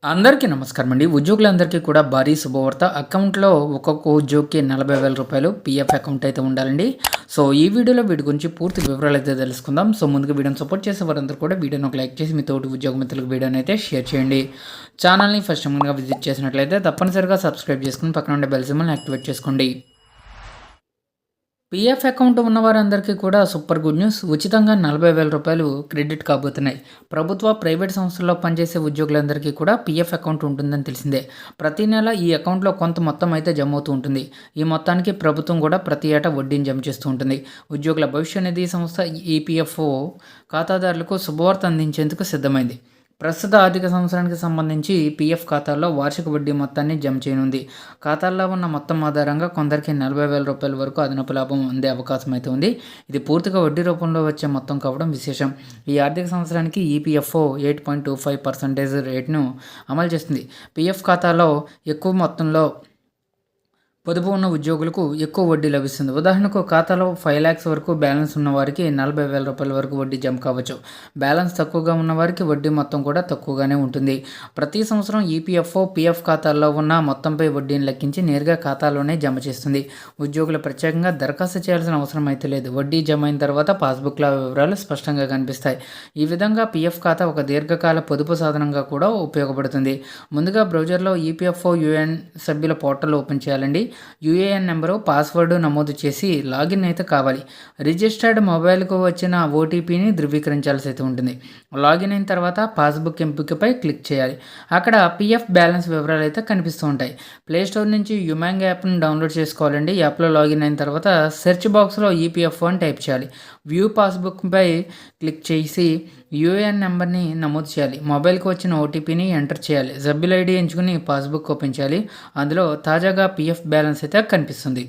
అందరికీ నమస్కారం అండి. ఉద్యోగులందరికీ కూడా భారీ శుభవార్త. అకౌంట్‌లో ఒక్కొక్క ఉద్యోగికి రూ. 40,000 పీఎఫ్ అకౌంట్ అయితే ఉండాలండి. సో, ఈ వీడియోలో వీటి గురించి పూర్తి వివరాలైతే తెలుసుకుందాం. సో, ముందుగా వీడియోని సపోర్ట్ చేసే వారందరూ కూడా వీడియోని ఒక లైక్ చేసి మీ తోటి ఉద్యోగ మిత్రులకు వీడియోని అయితే షేర్ చేయండి. ఛానల్‌ని ఫస్ట్ టైమ్‌గా విజిట్ చేసినట్లయితే తప్పనిసరిగా సబ్స్క్రైబ్ చేసుకొని పక్కన ఉండే బెల్ సింబల్‌ని యాక్టివేట్ చేసుకోండి. పీఎఫ్ అకౌంట్ ఉన్నవారందరికీ కూడా సూపర్ గుడ్ న్యూస్. ఉచితంగా రూ. 40,000 క్రెడిట్ కాబోతున్నాయి. ప్రభుత్వ, ప్రైవేట్ సంస్థల్లో పనిచేసే ఉద్యోగులందరికీ కూడా పీఎఫ్ అకౌంట్ ఉంటుందని తెలిసిందే. ప్రతి నెల ఈ అకౌంట్లో కొంత మొత్తం అయితే జమ అవుతూ ఉంటుంది. ఈ మొత్తానికి ప్రభుత్వం కూడా ప్రతి ఏటా వడ్డీని జమ చేస్తూ ఉంటుంది. ఉద్యోగుల భవిష్య నిధి సంస్థ ఈపీఎఫ్ఓ ఖాతాదారులకు శుభవార్త అందించేందుకు సిద్ధమైంది. ప్రస్తుత ఆర్థిక సంవత్సరానికి సంబంధించి పీఎఫ్ ఖాతాల్లో వార్షిక వడ్డీ మొత్తాన్ని జమ చేయనుంది. ఖాతాల్లో ఉన్న మొత్తం ఆధారంగా కొందరికి రూ. 40,000 వరకు అదనపు లాభం అందే అవకాశం అయితే ఉంది. ఇది పూర్తిగా వడ్డీ రూపంలో వచ్చే మొత్తం కావడం విశేషం. ఈ ఆర్థిక సంవత్సరానికి ఈపీఎఫ్ఓ 8.25% రేటును అమలు చేస్తుంది. పీఎఫ్ ఖాతాలో ఎక్కువ మొత్తంలో పొదుపు ఉన్న ఉద్యోగులకు ఎక్కువ వడ్డీ లభిస్తుంది. ఉదాహరణకు ఖాతాలో 5 lakhs వరకు బ్యాలెన్స్ ఉన్న వారికి రూ. 40,000 వరకు వడ్డీ జమ కావచ్చు. బ్యాలెన్స్ తక్కువగా ఉన్న వారికి వడ్డీ మొత్తం కూడా తక్కువగానే ఉంటుంది. ప్రతి సంవత్సరం ఈపీఎఫ్ఓ పీఎఫ్ ఖాతాల్లో ఉన్న మొత్తంపై వడ్డీని లెక్కించి నేరుగా ఖాతాలోనే జమ చేస్తుంది. ఉద్యోగులు ప్రత్యేకంగా దరఖాస్తు చేయాల్సిన అవసరం అయితే లేదు. వడ్డీ జమ అయిన తర్వాత పాస్బుక్ల వివరాలు స్పష్టంగా కనిపిస్తాయి. ఈ విధంగా పీఎఫ్ ఖాతా ఒక దీర్ఘకాల పొదుపు సాధనంగా కూడా ఉపయోగపడుతుంది. ముందుగా బ్రౌజర్లో ఈపీఎఫ్ఓ యూఎన్ సభ్యుల పోర్టల్ ఓపెన్ చేయాలండి. యూఏఎన్ నెంబరు, పాస్వర్డ్ నమోదు చేసి లాగిన్ అయితే కావాలి. రిజిస్టర్డ్ మొబైల్కు వచ్చిన ఓటీపీని ధృవీకరించాల్సి అయితే ఉంటుంది. లాగిన్ అయిన తర్వాత పాస్బుక్ ఎంపికపై క్లిక్ చేయాలి. అక్కడ పీఎఫ్ బ్యాలెన్స్ వివరాలు అయితే కనిపిస్తూ ఉంటాయి. ప్లేస్టోర్ నుంచి యుమాంగ్ యాప్ను డౌన్లోడ్ చేసుకోవాలండి. యాప్లో లాగిన్ అయిన తర్వాత సెర్చ్ బాక్స్లో ఈపీఎఫ్ఓ అని టైప్ చేయాలి. వ్యూ పాస్బుక్పై క్లిక్ చేసి యూఏఎన్ నెంబర్ని నమోదు చేయాలి. మొబైల్కి వచ్చిన ఓటీపీని ఎంటర్ చేయాలి. సభ్యుల ఐడి ఎంచుకుని పాస్బుక్ ఓపెన్ చేయాలి. అందులో తాజాగా పీఎఫ్ బ్యాలెన్స్ అయితే కనిపిస్తుంది.